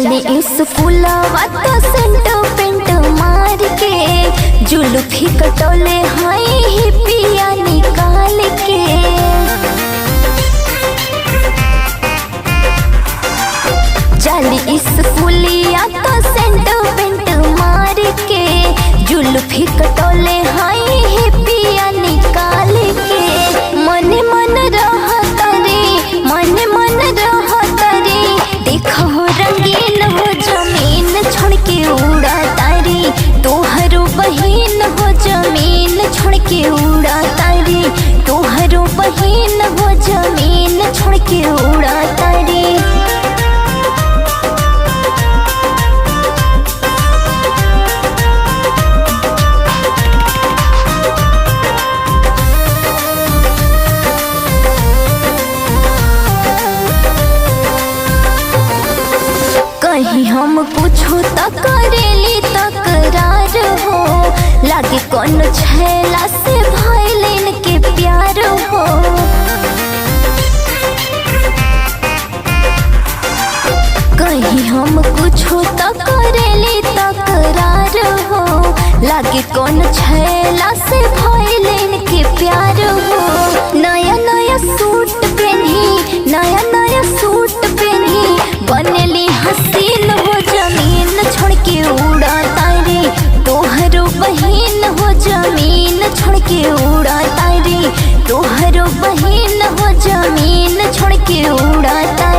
जाले स्कूलवा तो scent paint मार के जुल्फी कटोले हाय ही पिया निकाल के। जाले स्कूलिया तो सेंट पेंट मार के जुल्फी कटोले हाय ही पिया निकाल के। मन मन रहत रे मन मन रहत रे देखो रंगीन हो जमीन छोड़ के उड़ा तारी तोहरो बहिन हो जमीन छोड़ के उड़ा तारी तोहरो बहिन हो जमीन छोड़ के उड़ा तारी। कहीं हम पूछो तो करेली तकरार हो लागे कौन छैला से भइलेन के प्यार हो। कहीं हम पूछो तो करेली तकरार हो लागे कौन छैला से भइलेन के प्यार हो। नया नया सूट पहनी नया नया सूट पहनी बनेली हसीन हो जमीन छोड़ के उड़ा तारी तोहरो बहिन हो जमीन छोड़ के उड़ा तारी तोहरो बहिन हो जमीन छोड़ के उड़ा तारी।